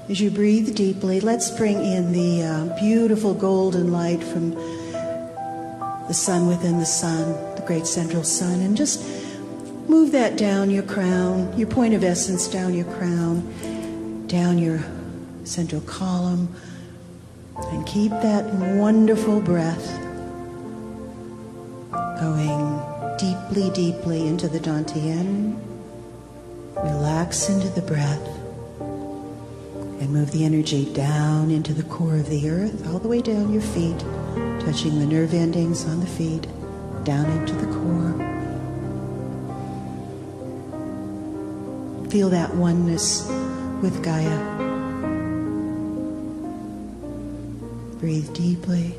As you breathe deeply, let's bring in the beautiful golden light from the sun within the sun, the great central sun, and just move that down your crown, your point of essence down your crown, down your central column, and keep that wonderful breath going deeply, deeply into the Dantian. Relax into the breath and move the energy down into the core of the earth, all the way down your feet, touching the nerve endings on the feet, down into the core. Feel that oneness with Gaia. Breathe deeply.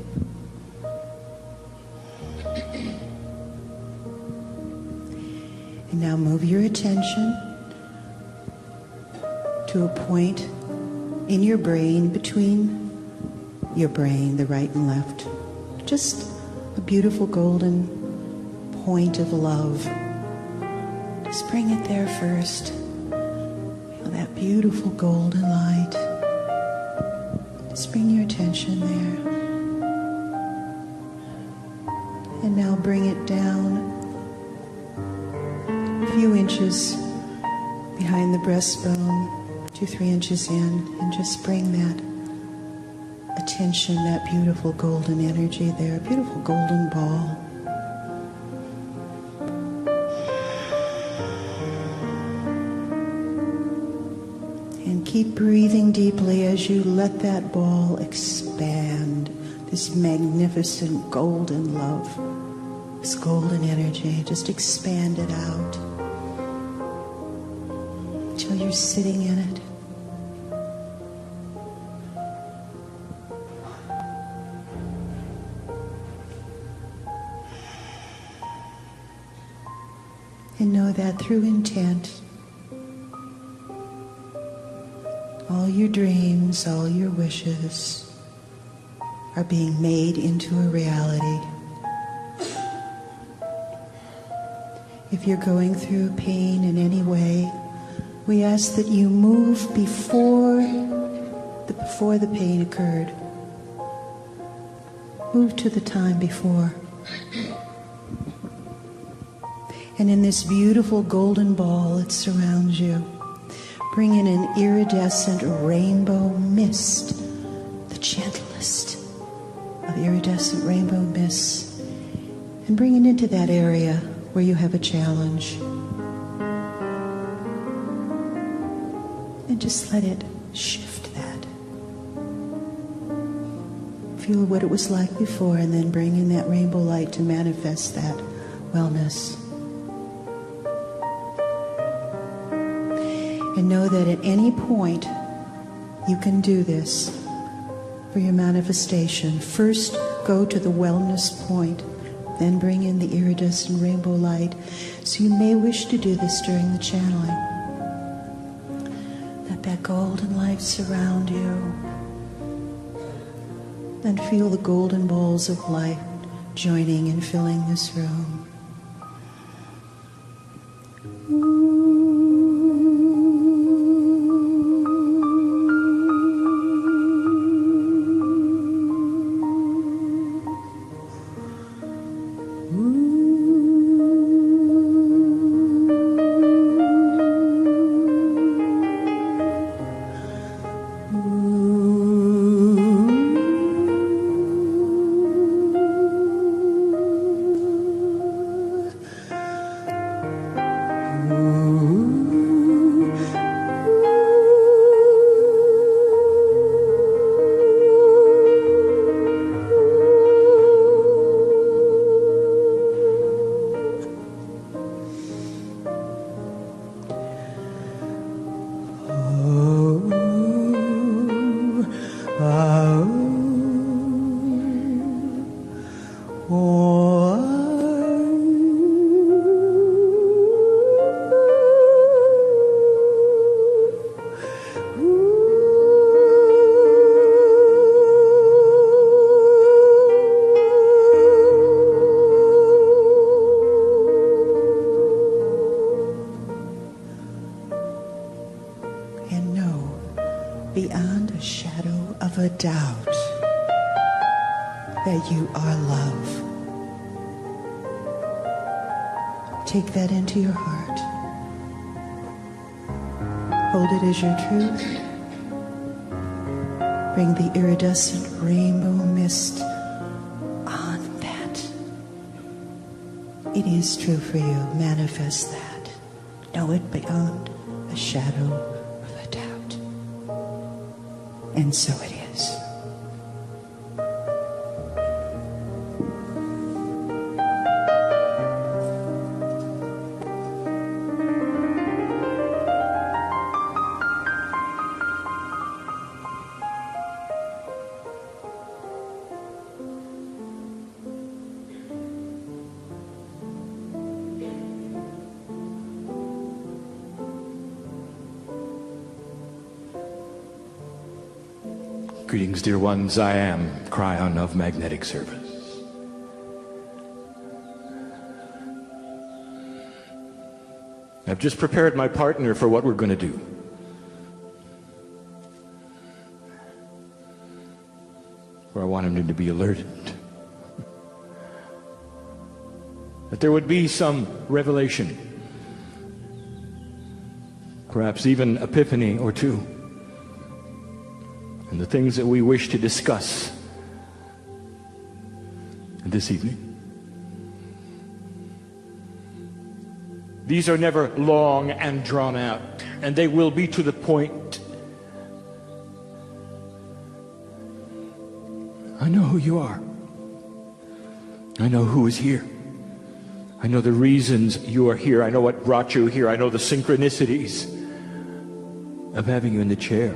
And now move your attention to a point in your brain, between your brain, the right and left. Just a beautiful golden point of love. Just bring it there first. Feel that beautiful golden light. Just bring your attention there. And now bring it down a few inches behind the breastbone, 2-3 inches in, and just bring that attention, that beautiful golden energy there, a beautiful golden ball. And keep breathing deeply as you let that ball expand, this magnificent golden love, this golden energy. Just expand it out until you're sitting in it. And know that through intent, all your dreams, all your wishes are being made into a reality. If you're going through pain in any way, we ask that you move before the pain occurred. Move to the time before. And in this beautiful golden ball that surrounds you, bring in an iridescent rainbow mist, the gentlest of iridescent rainbow mists, and bring it into that area where you have a challenge. And just let it shift that. Feel what it was like before, and then bring in that rainbow light to manifest that wellness. And know that at any point you can do this for your manifestation. First, go to the wellness point, then bring in the iridescent rainbow light. So you may wish to do this during the channeling. Let that golden light surround you. And feel the golden balls of light joining and filling this room. beyond a shadow of a doubt that you are love. Take that into your heart. Hold it as your truth. Bring the iridescent rainbow mist on that. It is true for you. Manifest that. Know it beyond a shadow of a doubt. And so it is. Greetings, dear ones. I am KRYON of Magnetic Service. I've just prepared my partner for what we're going to do. Where I want him to be alerted. That there would be some revelation. Perhaps even epiphany or two. And the things that we wish to discuss this evening. These are never long and drawn out, and they will be to the point. I know who you are. I know who is here. I know the reasons you are here. I know what brought you here. I know the synchronicities of having you in the chair.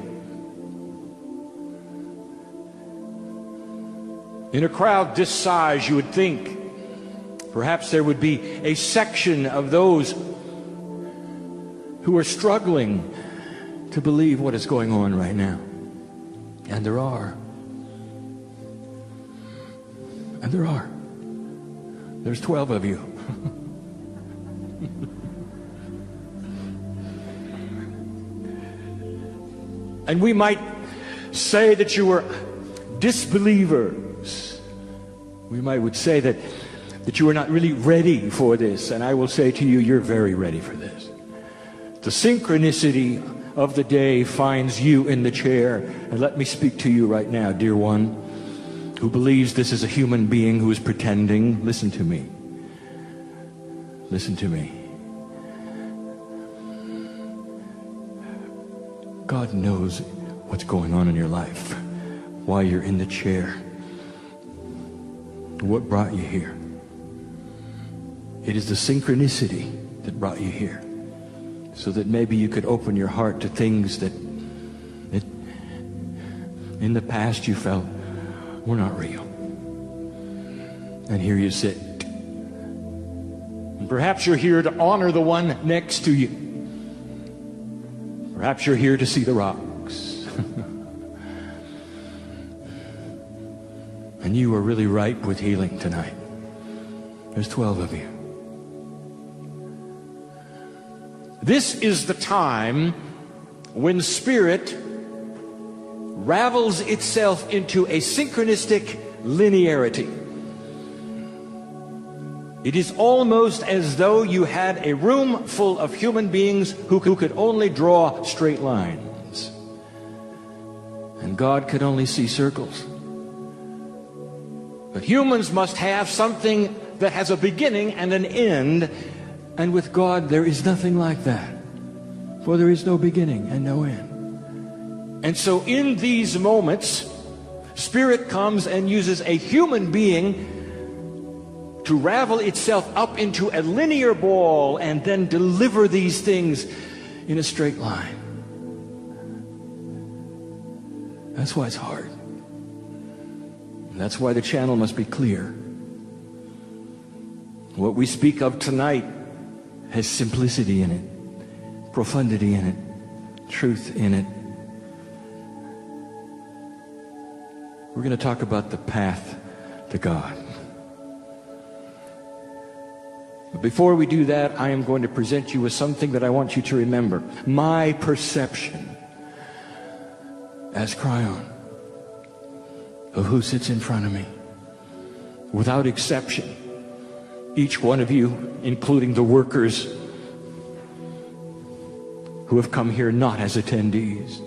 In a crowd this size, you would think perhaps there would be a section of those who are struggling to believe what is going on right now. And there are. And there are. There's 12 of you. And we might say that you were disbelievers. We would say that you are not really ready for this. And I will say to you, you're very ready for this. The synchronicity of the day finds you in the chair. And let me speak to you right now, dear one, who believes this is a human being who is pretending. Listen to me. Listen to me. God knows what's going on in your life, why you're in the chair. What brought you here? It is the synchronicity that brought you here, so that maybe you could open your heart to things that in the past you felt were not real. And here you sit. And perhaps you're here to honor the one next to you. Perhaps you're here to see the rocks. And you are really ripe with healing tonight. There's 12 of you. This is the time when spirit ravels itself into a synchronistic linearity. It is almost as though you had a room full of human beings who could only draw straight lines. And God could only see circles. But humans must have something that has a beginning and an end. And with God, there is nothing like that. For there is no beginning and no end. And so in these moments, Spirit comes and uses a human being to ravel itself up into a linear ball and then deliver these things in a straight line. That's why it's hard. And that's why the channel must be clear. What we speak of tonight has simplicity in it, profundity in it, truth in it. We're going to talk about the path to God. But before we do that, I am going to present you with something that I want you to remember. My perception as KRYON of who sits in front of me. Without exception, each one of you, including the workers who have come here not as attendees,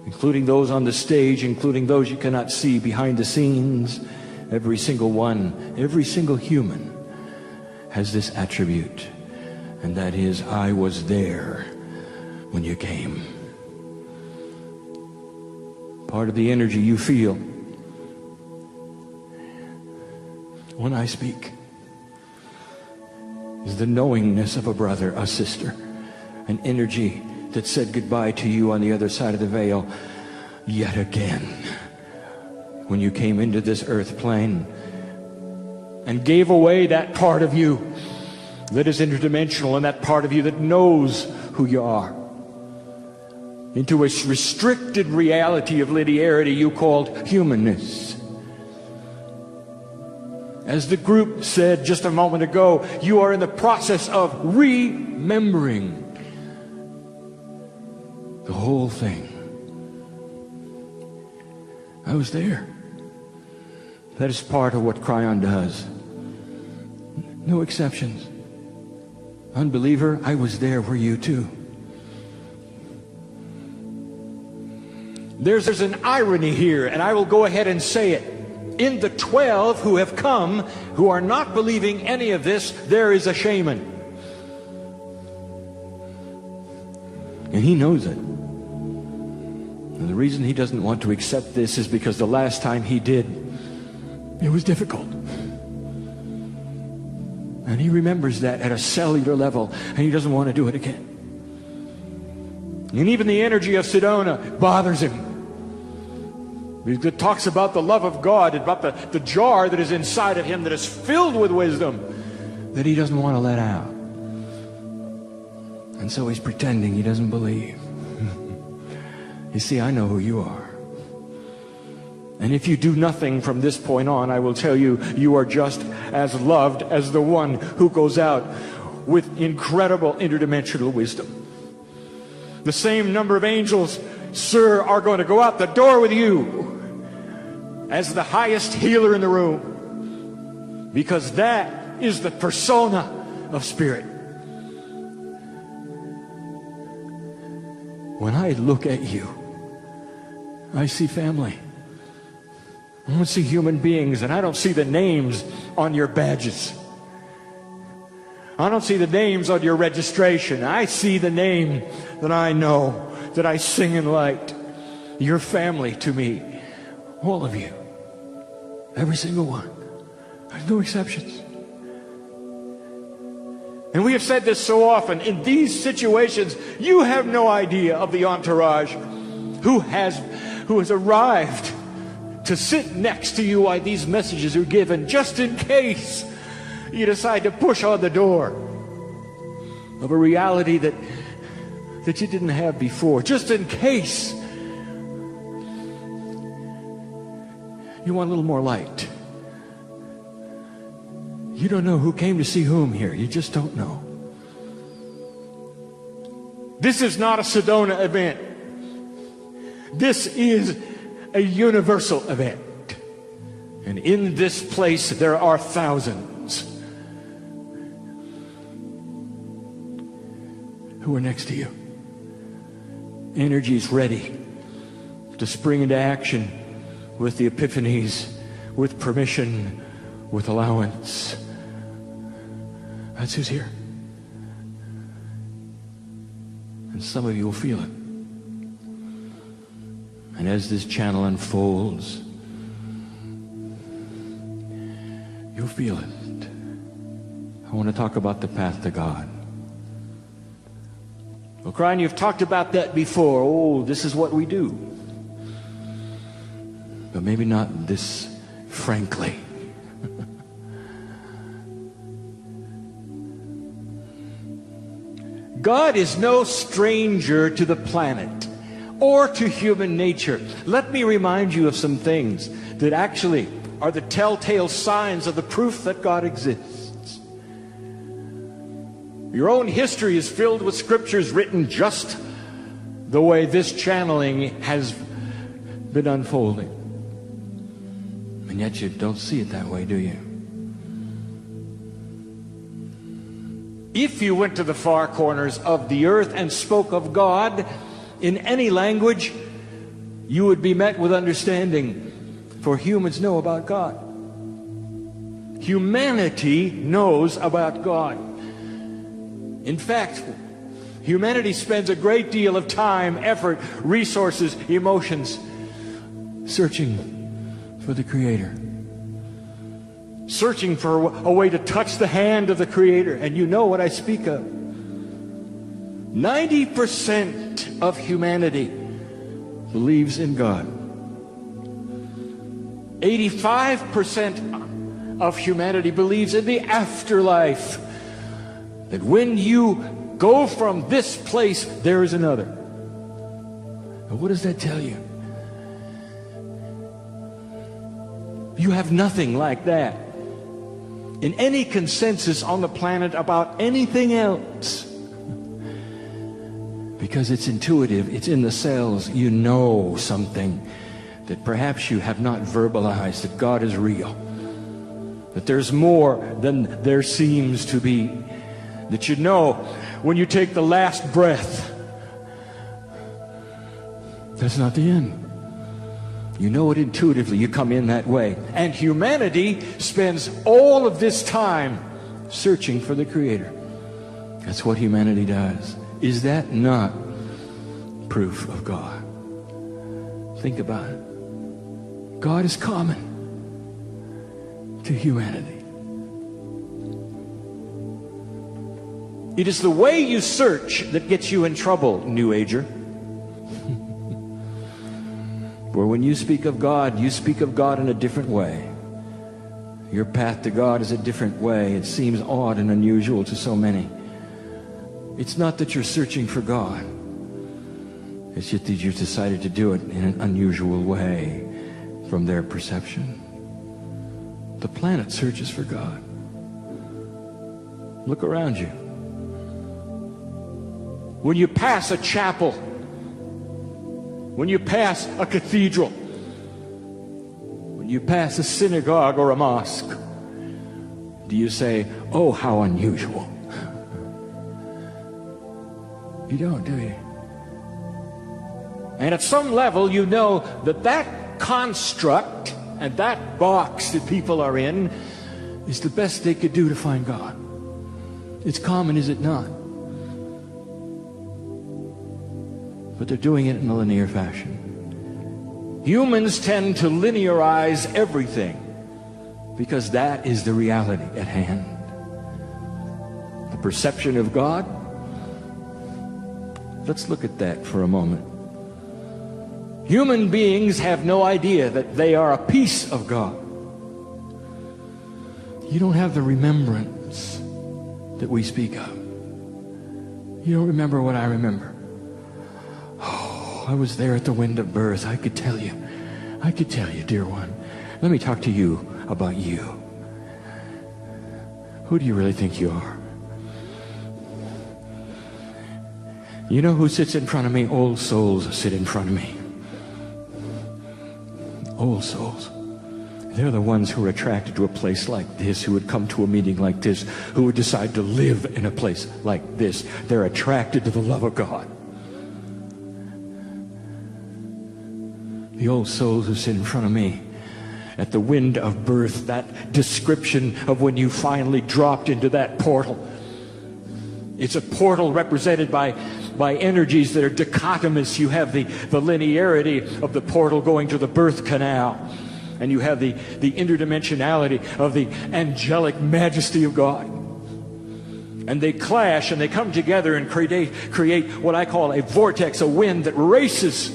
including those on the stage, including those you cannot see behind the scenes, every single one, every single human has this attribute, and that is, I was there when you came. Part of the energy you feel when I speak is the knowingness of a brother, a sister, an energy that said goodbye to you on the other side of the veil yet again when you came into this earth plane and gave away that part of you that is interdimensional and that part of you that knows who you are into a restricted reality of linearity you called humanness. As the group said just a moment ago, you are in the process of remembering the whole thing. I was there. That is part of what KRYON does. No exceptions. Unbeliever, I was there for you too. There's an irony here, and I will go ahead and say it. In the 12 who have come, who are not believing any of this, there is a shaman. And he knows it. And the reason he doesn't want to accept this is because the last time he did, it was difficult. And he remembers that at a cellular level, and he doesn't want to do it again. And even the energy of Sedona bothers him. It talks about the love of God, about the jar that is inside of him that is filled with wisdom that he doesn't want to let out. And so he's pretending he doesn't believe. You see, I know who you are. And if you do nothing from this point on, I will tell you, you are just as loved as the one who goes out with incredible interdimensional wisdom. The same number of angels, sir, are going to go out the door with you as the highest healer in the room, because that is the persona of spirit. When I look at you, I see family. I don't see human beings, and I don't see the names on your badges. I don't see the names on your registration. I see the name that I know, that I sing in light. You're family to me. All of you. Every single one. There's no exceptions. And we have said this so often. In these situations, you have no idea of the entourage who has arrived to sit next to you while these messages are given, just in case you decide to push on the door of a reality that you didn't have before, just in case you want a little more light. You don't know who came to see whom here. You just don't know. This is not a Sedona event. This is a universal event. And in this place there are thousands who are next to you. Energy is ready to spring into action with the epiphanies, with permission, with allowance. That's who's here. And some of you will feel it. And as this channel unfolds, you'll feel it. I want to talk about the path to God. Well, KRYON, you've talked about that before. Oh, this is what we do. But maybe not this frankly. God is no stranger to the planet or to human nature. Let me remind you of some things that actually are the telltale signs of the proof that God exists. Your own history is filled with scriptures written just the way this channeling has been unfolding. And yet you don't see it that way, do you? If you went to the far corners of the earth and spoke of God in any language, you would be met with understanding, for humans know about God. Humanity knows about God. In fact, humanity spends a great deal of time, effort, resources, emotions searching for the Creator. Searching for a way to touch the hand of the Creator. And you know what I speak of. 90% of humanity believes in God. 85% of humanity believes in the afterlife. That when you go from this place, there is another. And what does that tell you? You have nothing like that in any consensus on the planet about anything else. Because it's intuitive, it's in the cells. You know something that perhaps you have not verbalized, that God is real. That there's more than there seems to be. That you know when you take the last breath, that's not the end. You know it intuitively. You come in that way. And humanity spends all of this time searching for the Creator. That's what humanity does. Is that not proof of God? Think about it. God is common to humanity. It is the way you search that gets you in trouble, New Ager. For when you speak of God, you speak of God in a different way. Your path to God is a different way. It seems odd and unusual to so many. It's not that you're searching for God. It's just that you've decided to do it in an unusual way from their perception. The planet searches for God. Look around you. When you pass a chapel, when you pass a cathedral, when you pass a synagogue or a mosque, do you say, "Oh, how unusual"? You don't, do you? And at some level, you know that that construct and that box that people are in is the best they could do to find God. It's common, is it not? But they're doing it in a linear fashion. Humans tend to linearize everything because that is the reality at hand. The perception of God. Let's look at that for a moment. Human beings have no idea that they are a piece of God. You don't have the remembrance that we speak of. You don't remember what I remember. Oh, I was there at the wind of birth. I could tell you, dear one. Let me talk to you about you. Who do you really think you are? You know who sits in front of me? Old souls sit in front of me. Old souls. They're the ones who are attracted to a place like this, who would come to a meeting like this, who would decide to live in a place like this. They're attracted to the love of God. The old souls who sit in front of me at the wind of birth, that description of when you finally dropped into that portal. It's a portal represented by energies that are dichotomous. You have the linearity of the portal going to the birth canal. And you have the interdimensionality of the angelic majesty of God. And they clash and they come together and create what I call a vortex, a wind that races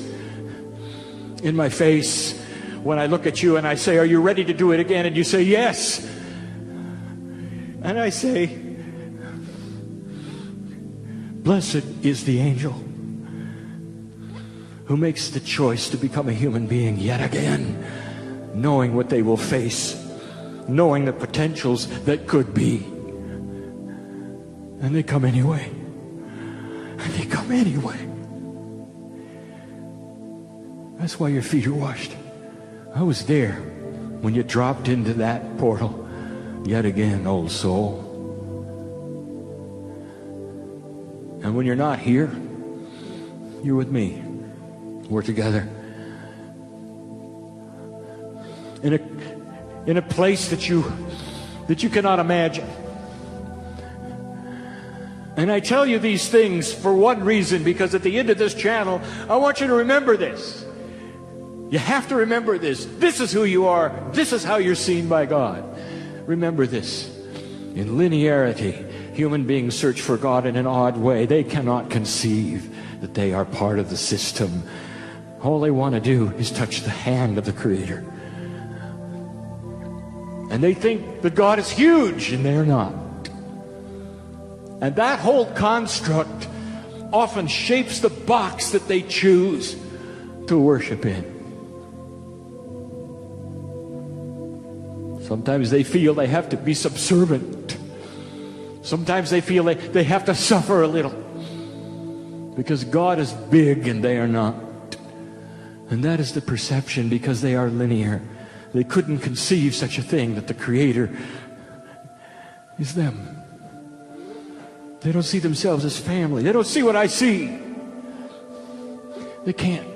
in my face when I look at you and I say, "Are you ready to do it again?" And you say, "Yes." And I say, "Blessed is the angel who makes the choice to become a human being yet again, knowing what they will face, knowing the potentials that could be." And they come anyway. And they come anyway. That's why your feet are washed. I was there when you dropped into that portal yet again, old soul. And when you're not here, you're with me. We're together. In a place that you cannot imagine. And I tell you these things for one reason, because at the end of this channel, I want you to remember this. You have to remember this. This is who you are. This is how you're seen by God. Remember this. In linearity, human beings search for God in an odd way. They cannot conceive that they are part of the system. All they want to do is touch the hand of the Creator. And they think that God is huge, and they're not. And that whole construct often shapes the box that they choose to worship in. Sometimes they feel they have to be subservient. Sometimes they feel they have to suffer a little because God is big and they are not. And that is the perception, because they are linear. They couldn't conceive such a thing, that the Creator is them. They don't see themselves as family. They don't see what I see. They can't.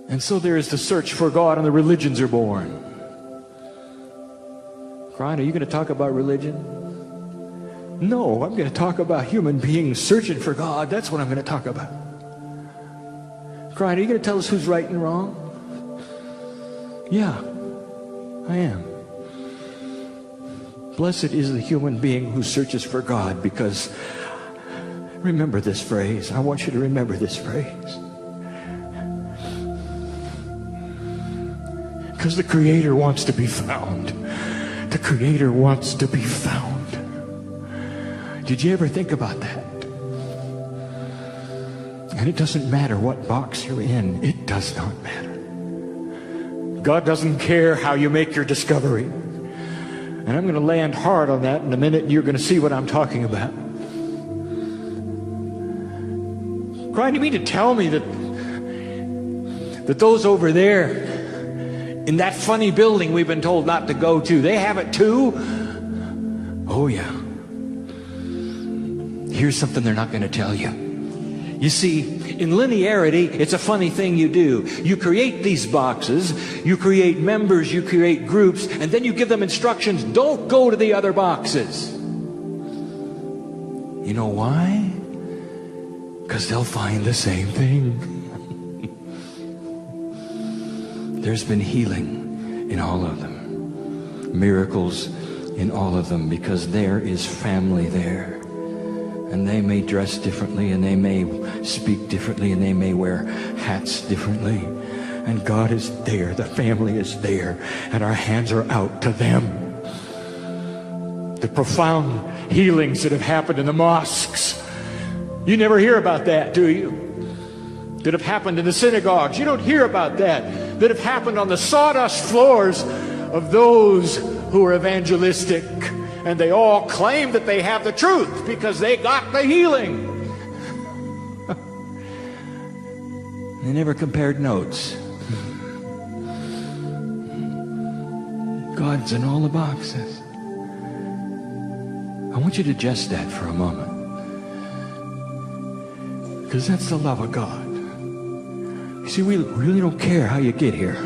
And so there is the search for God, and the religions are born. KRYON, are you going to talk about religion? No, I'm going to talk about human beings searching for God. That's what I'm going to talk about. KRYON, are you going to tell us who's right and wrong? Yeah, I am. Blessed is the human being who searches for God, because remember this phrase. I want you to remember this phrase. Because the Creator wants to be found. The Creator wants to be found. Did you ever think about that? And it doesn't matter what box you're in. It does not matter. God doesn't care how you make your discovery. And I'm going to land hard on that in a minute, and you're going to see what I'm talking about. KRYON, you mean to tell me that those over there in that funny building we've been told not to go to, they have it too? Oh yeah. Here's something they're not going to tell you. You see, in linearity, it's a funny thing you do. You create these boxes, you create members, you create groups, and then you give them instructions. Don't go to the other boxes. You know why? Because they'll find the same thing. There's been healing in all of them. Miracles in all of them, because there is family there. And they may dress differently, and they may speak differently, and they may wear hats differently. And God is there, the family is there, and our hands are out to them. The profound healings that have happened in the mosques, you never hear about that, do you? That have happened in the synagogues, you don't hear about that. That have happened on the sawdust floors of those who are evangelistic. And they all claim that they have the truth because they got the healing. They never compared notes. God's in all the boxes. I want you to digest that for a moment. Because that's the love of God. You see, we really don't care how you get here.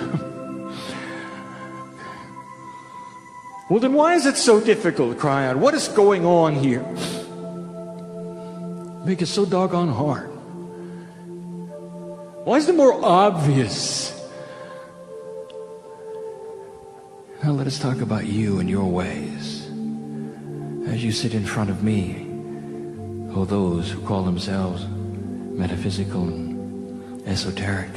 Well, then why is it so difficult, KRYON? What is going on here? Make it so doggone hard. Why is it more obvious? Now let us talk about you and your ways. As you sit in front of me, oh, those who call themselves metaphysical and esoteric.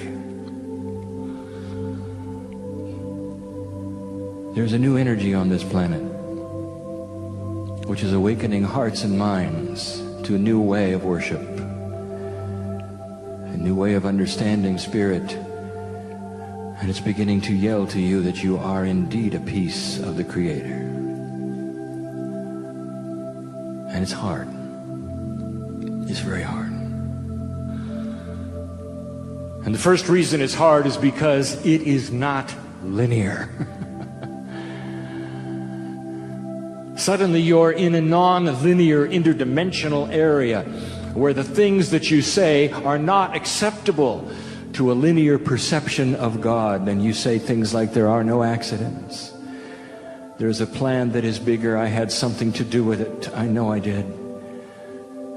There's a new energy on this planet which is awakening hearts and minds to a new way of worship, a new way of understanding spirit. And it's beginning to yell to you that you are indeed a piece of the Creator. And it's hard. It's very hard. And the first reason it's hard is because it is not linear. Suddenly you're in a non-linear, interdimensional area where the things that you say are not acceptable to a linear perception of God. And you say things like, there are no accidents. There's a plan that is bigger. I had something to do with it. I know I did.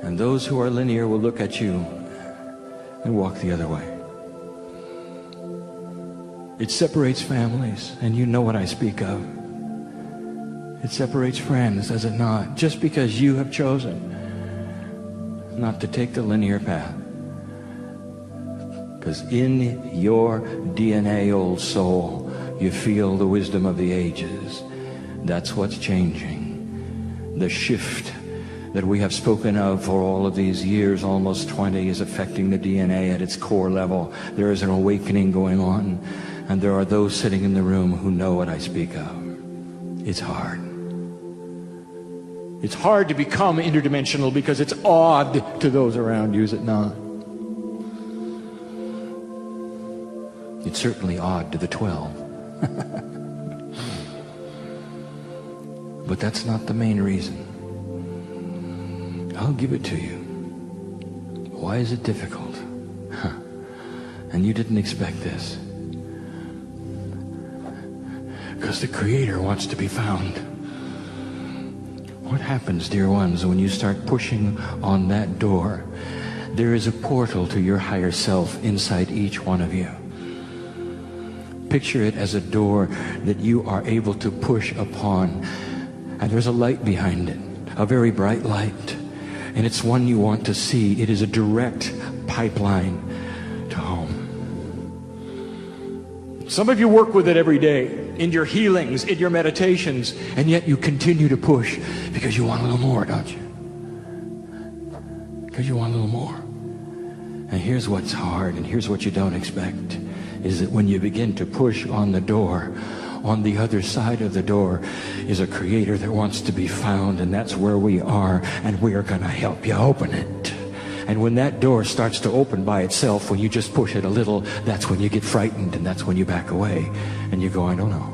And those who are linear will look at you and walk the other way. It separates families, and you know what I speak of. It separates friends, does it not? Just because you have chosen not to take the linear path. Because in your DNA, old soul, you feel the wisdom of the ages. That's what's changing. The shift that we have spoken of for all of these years, almost 20, is affecting the DNA at its core level. There is an awakening going on, and there are those sitting in the room who know what I speak of. It's hard. It's hard to become interdimensional because it's odd to those around you, is it not? It's certainly odd to the 12. But that's not the main reason. I'll give it to you. Why is it difficult? And you didn't expect this. Because the Creator wants to be found. What happens, dear ones, when you start pushing on that door? There is a portal to your higher self inside each one of you. Picture it as a door that you are able to push upon. And there's a light behind it, a very bright light. And it's one you want to see. It is a direct pipeline to home. Some of you work with it every day, in your healings, in your meditations, and yet you continue to push because you want a little more, don't you? Because you want a little more. And here's what's hard, and here's what you don't expect, is that when you begin to push on the door, on the other side of the door is a Creator that wants to be found, and that's where we are, and we are going to help you open it. And when that door starts to open by itself, when you just push it a little, that's when you get frightened, and that's when you back away, and you go, I don't know.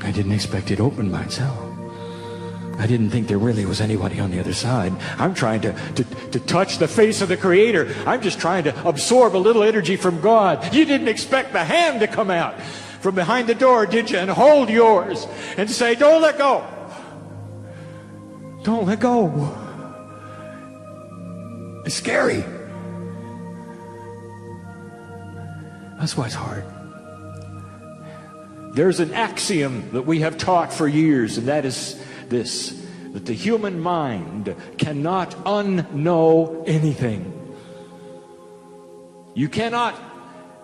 I didn't expect it open by itself. I didn't think there really was anybody on the other side. I'm trying to touch the face of the Creator. I'm just trying to absorb a little energy from God. You didn't expect the hand to come out from behind the door, did you? And hold yours and say, don't let go. Don't let go. It's scary. That's why it's hard. There's an axiom that we have taught for years, and that is this, that the human mind cannot unknow anything. You cannot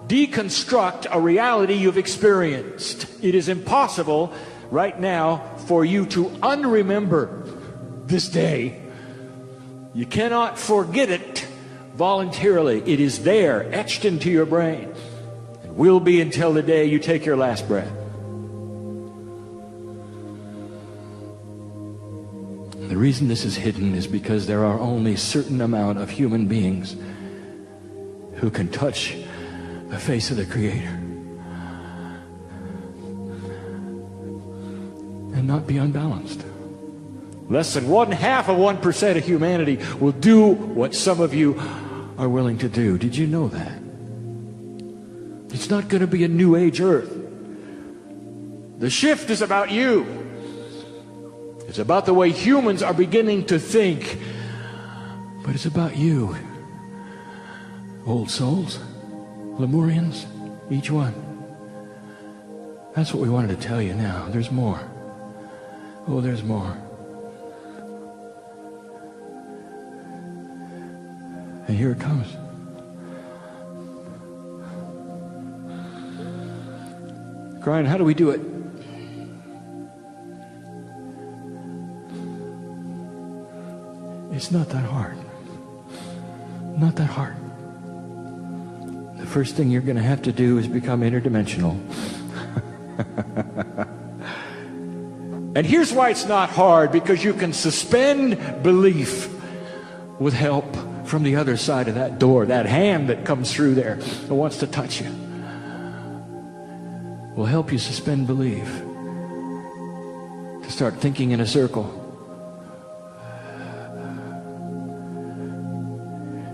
deconstruct a reality you've experienced. It is impossible right now for you to unremember this day. You cannot forget it voluntarily. It is there, etched into your brain. It will be until the day you take your last breath. The reason this is hidden is because there are only a certain amount of human beings who can touch the face of the Creator and not be unbalanced. Less than 0.5% of humanity will do what some of you are willing to do. Did you know that? It's not going to be a new age earth. The shift is about you. It's about the way humans are beginning to think. But it's about you. Old souls, Lemurians, each one. That's what we wanted to tell you now. There's more. Oh, there's more. And here it comes. KRYON, how do we do it? It's not that hard. Not that hard. The first thing you're going to have to do is become interdimensional. And here's why it's not hard, because you can suspend belief with help from the other side of that door, that hand that comes through there that wants to touch you, will help you suspend belief, to start thinking in a circle.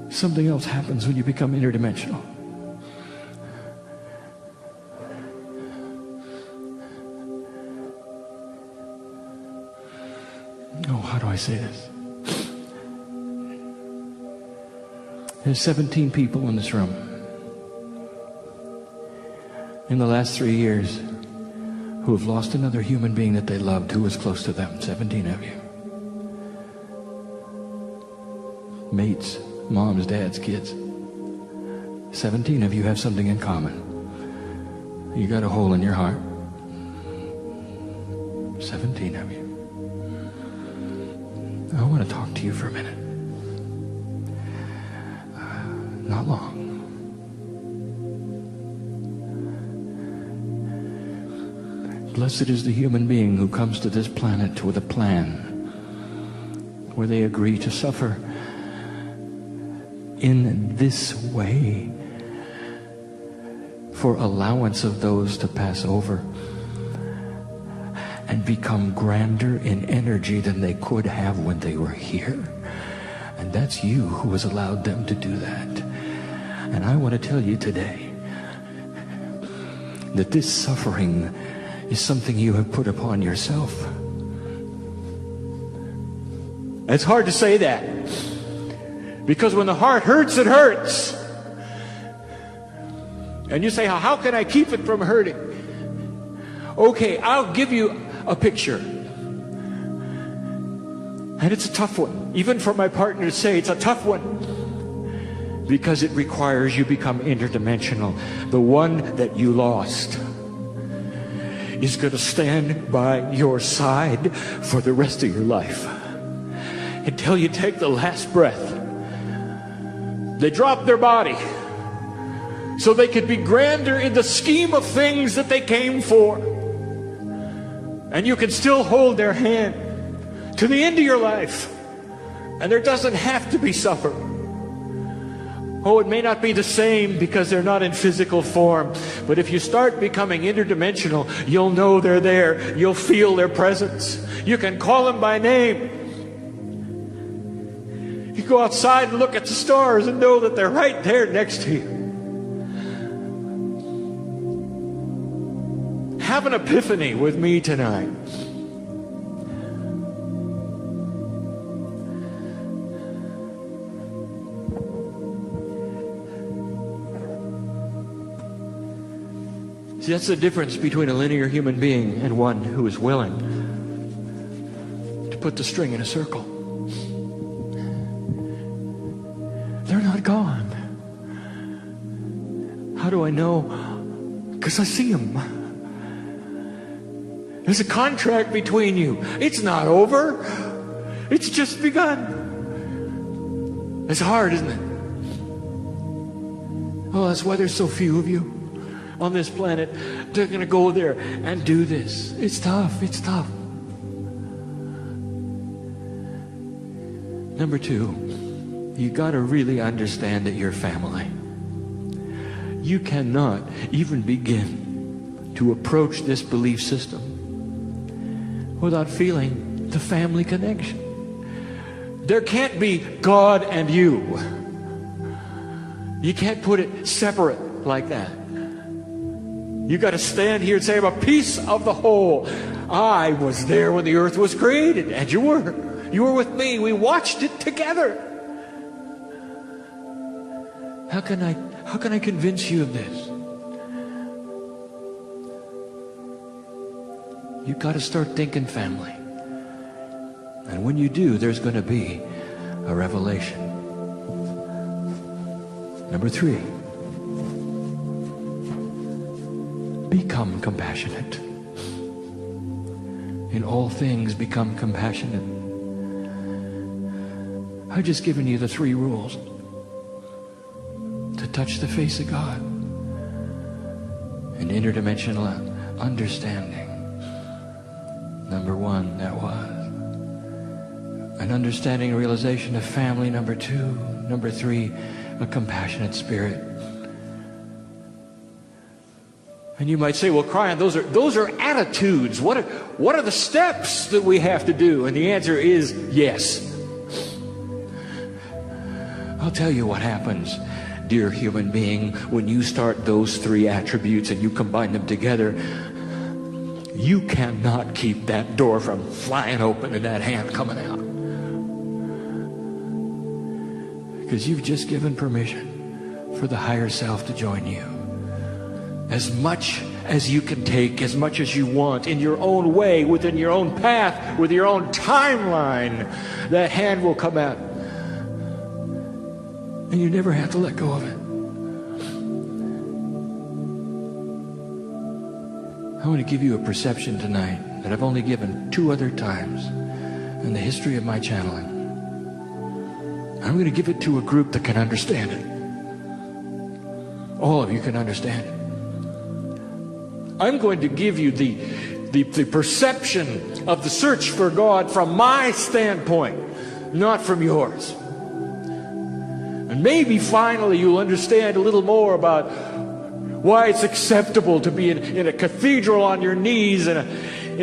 Something else happens when you become interdimensional. Oh, how do I say this? There's 17 people in this room in the last 3 years who have lost another human being that they loved who was close to them. 17 of you. Mates, moms, dads, kids. 17 of you have something in common. You got a hole in your heart. 17 of you. I want to talk to you for a minute. Not long. Blessed is the human being who comes to this planet with a plan where they agree to suffer in this way for allowance of those to pass over and become grander in energy than they could have when they were here. And that's you who has allowed them to do that. And I want to tell you today that this suffering is something you have put upon yourself. It's hard to say that, because when the heart hurts, it hurts. And you say, how can I keep it from hurting? Okay, I'll give you a picture. And it's a tough one. Even for my partner to say it's a tough one. Because it requires you become interdimensional. The one that you lost is going to stand by your side for the rest of your life. Until you take the last breath. They drop their body so they could be grander in the scheme of things that they came for. And you can still hold their hand to the end of your life. And there doesn't have to be suffering. Oh, it may not be the same because they're not in physical form. But if you start becoming interdimensional, you'll know they're there. You'll feel their presence. You can call them by name. You go outside and look at the stars and know that they're right there next to you. Have an epiphany with me tonight. See, that's the difference between a linear human being and one who is willing to put the string in a circle. They're not gone. How do I know? Because I see them. There's a contract between you. It's not over. It's just begun. It's hard, isn't it? Oh, that's why there's so few of you on this planet. They're going to go there and do this. It's tough. It's tough. Number two, you got to really understand that you're family. You cannot even begin to approach this belief system without feeling the family connection. There can't be God and you. You can't put it separate like that. You got to stand here and say, I'm a piece of the whole. I was there when the earth was created, and you were. You were with me. We watched it together. How can I convince you of this? You've got to start thinking family. And when you do, there's going to be a revelation. Number three, become compassionate. In all things, become compassionate. I've just given you the 3 rules to touch the face of God. An interdimensional understanding. Number 1, that was an understanding and realization of family. Number 2, Number 3, a compassionate spirit. And you might say, well, KRYON, those are attitudes. What are the steps that we have to do? And the answer is yes. I'll tell you what happens, dear human being, when you start those 3 attributes and you combine them together. You cannot keep that door from flying open and that hand coming out. Because you've just given permission for the higher self to join you. As much as you can take, as much as you want, in your own way, within your own path, with your own timeline, that hand will come out. And you never have to let go of it. I want to give you a perception tonight that I've only given 2 other times in the history of my channeling. I'm going to give it to a group that can understand it. All of you can understand it. I'm going to give you the perception of the search for God from my standpoint, not from yours. And maybe finally you'll understand a little more about why it's acceptable to be in a cathedral on your knees in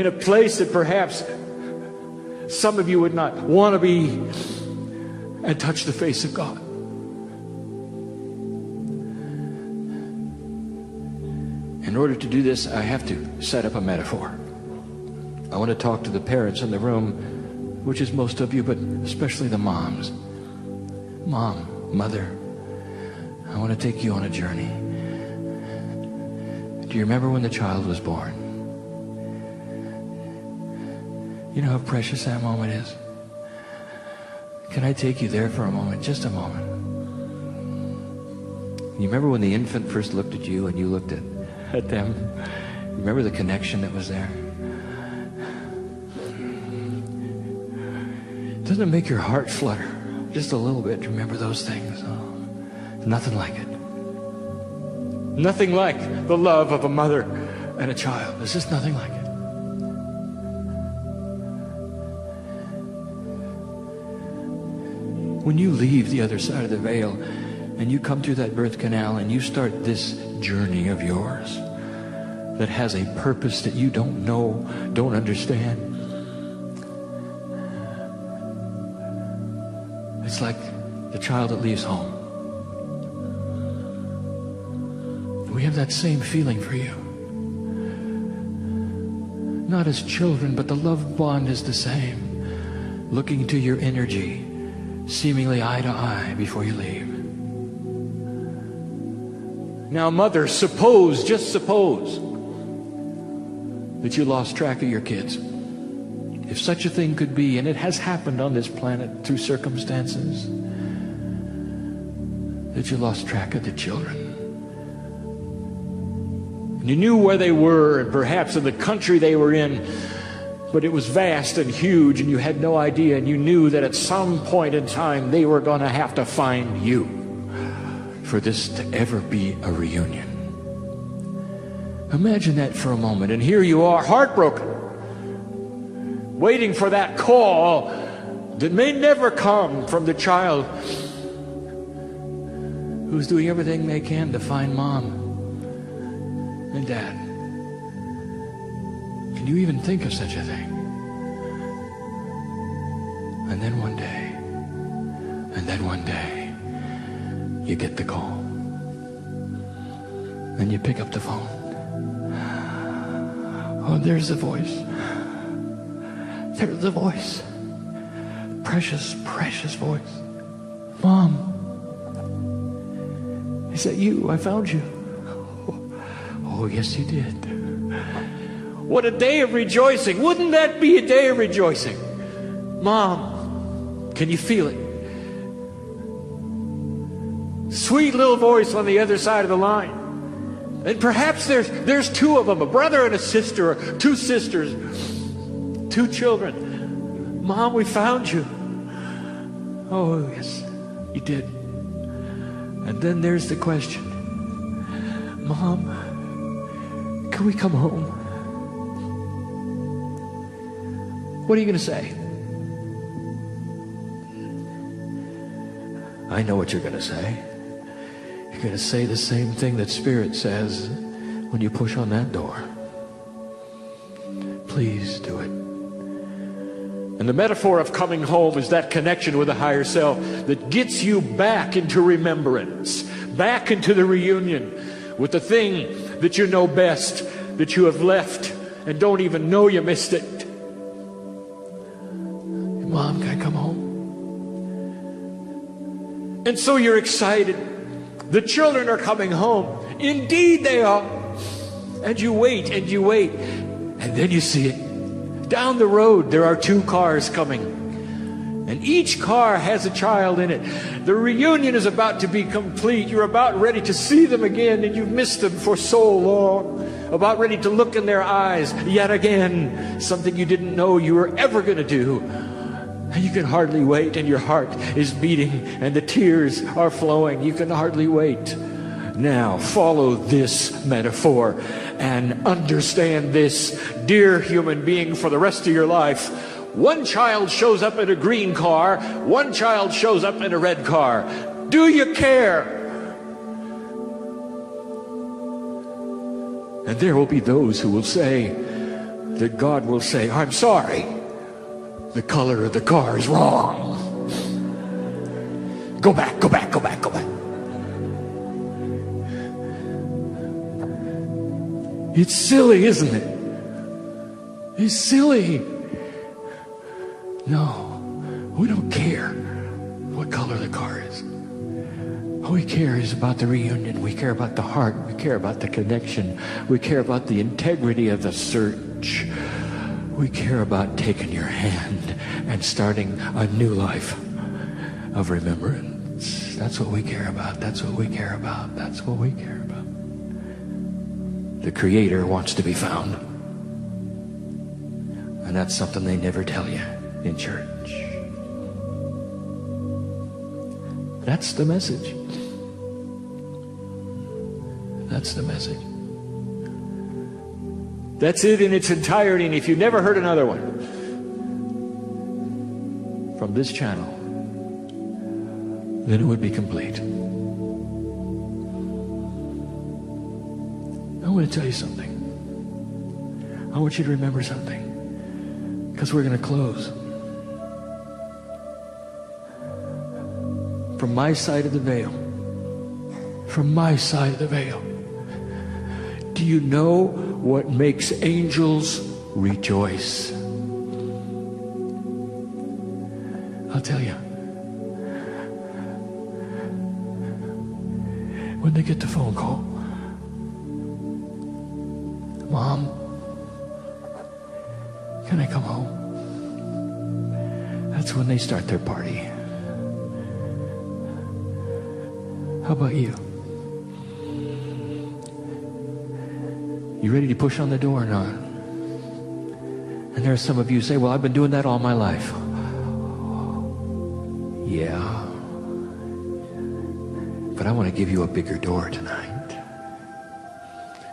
a place that perhaps some of you would not want to be, and touch the face of God. In order to do this, I have to set up a metaphor. I want to talk to the parents in the room, which is most of you, but especially the moms. Mom, mother, I want to take you on a journey. Do you remember when the child was born? You know how precious that moment is? Can I take you there for a moment? Just a moment. You remember when the infant first looked at you and you looked at them? Remember the connection that was there? Doesn't it make your heart flutter just a little bit to remember those things? Oh, nothing like it. Nothing like the love of a mother and a child. There's just nothing like it. When you leave the other side of the veil and you come through that birth canal and you start this journey of yours that has a purpose that you don't know, don't understand, it's like the child that leaves home. We have that same feeling for you. Not as children, but the love bond is the same. Looking to your energy, seemingly eye to eye before you leave. Now, mother, just suppose that you lost track of your kids. If such a thing could be, and it has happened on this planet through circumstances, that you lost track of the children. And you knew where they were, and perhaps in the country they were in, but it was vast and huge, and you had no idea, and you knew that at some point in time they were going to have to find you for this to ever be a reunion. Imagine that for a moment, and here you are, heartbroken, waiting for that call that may never come from the child who's doing everything they can to find mom and dad. Can you even think of such a thing? And then one day, you get the call. And you pick up the phone. Oh, there's the voice. There's the voice. Precious, precious voice. Mom, is that you? I found you. Oh, yes, you did. What a day of rejoicing. Wouldn't that be a day of rejoicing? Mom, can you feel it? Sweet little voice on the other side of the line. And perhaps there's 2 of them, a brother and a sister, or 2 sisters, 2 children. Mom, we found you. Oh, yes, you did. And then there's the question. Mom, can we come home? What are you going to say? I know what you're going to say. You're going to say the same thing that Spirit says when you push on that door. Please do it. And the metaphor of coming home is that connection with the higher self that gets you back into remembrance, back into the reunion with the thing that you know best, that you have left and don't even know you missed it. Mom, can I come home? And so you're excited. The children are coming home. Indeed they are. And you wait and you wait. And then you see it. Down the road there are 2 cars coming. And each car has a child in it. The reunion is about to be complete. You're about ready to see them again, and you've missed them for so long. About ready to look in their eyes yet again. Something you didn't know you were ever going to do. And you can hardly wait, and your heart is beating, and the tears are flowing. You can hardly wait. Now, follow this metaphor and understand this, dear human being, for the rest of your life. One child shows up in a green car, one child shows up in a red car. Do you care? And there will be those who will say that God will say, I'm sorry. The color of the car is wrong. Go back, go back, go back, go back. It's silly, isn't it? It's silly. No, we don't care what color the car is. All we care is about the reunion. We care about the heart. We care about the connection. We care about the integrity of the search. We care about taking your hand and starting a new life of remembrance. That's what we care about. That's what we care about. That's what we care about. The Creator wants to be found. And that's something they never tell you in church. That's the message. That's the message. That's it in its entirety. And if you've never heard another one from this channel, then it would be complete. I want to tell you something. I want you to remember something, because we're going to close. From my side of the veil, from my side of the veil, do you know what makes angels rejoice? I'll tell you. When they get the phone call, Mom, can I come home? That's when they start their party. How about you? You ready to push on the door or not? And there are some of you who say, well, I've been doing that all my life. Yeah. But I want to give you a bigger door tonight.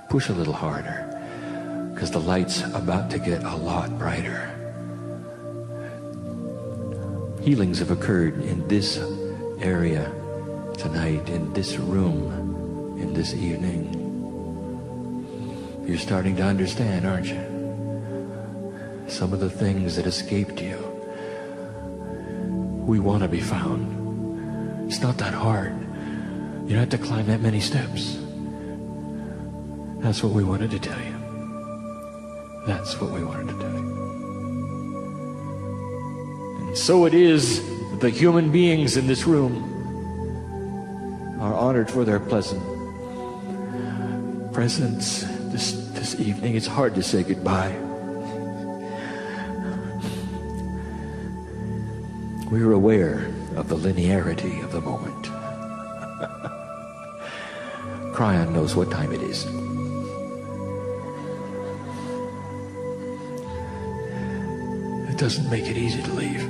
Push a little harder, because the light's about to get a lot brighter. Healings have occurred in this area tonight, in this room, in this evening. You're starting to understand, aren't you? Some of the things that escaped you. We want to be found. It's not that hard. You don't have to climb that many steps. That's what we wanted to tell you. That's what we wanted to tell you. And so it is that the human beings in this room are honored for their pleasant presence this evening. It's hard to say goodbye. We are aware of the linearity of the moment. KRYON knows what time it is. It doesn't make it easy to leave,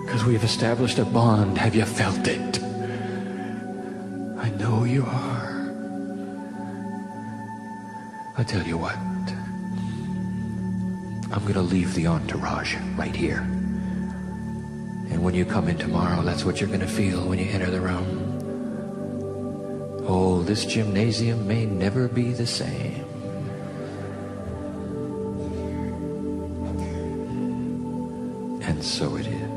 because we've established a bond. Have you felt it? I know you are. I tell you what, I'm going to leave the entourage right here. And when you come in tomorrow, that's what you're going to feel when you enter the room. Oh, this gymnasium may never be the same. And so it is.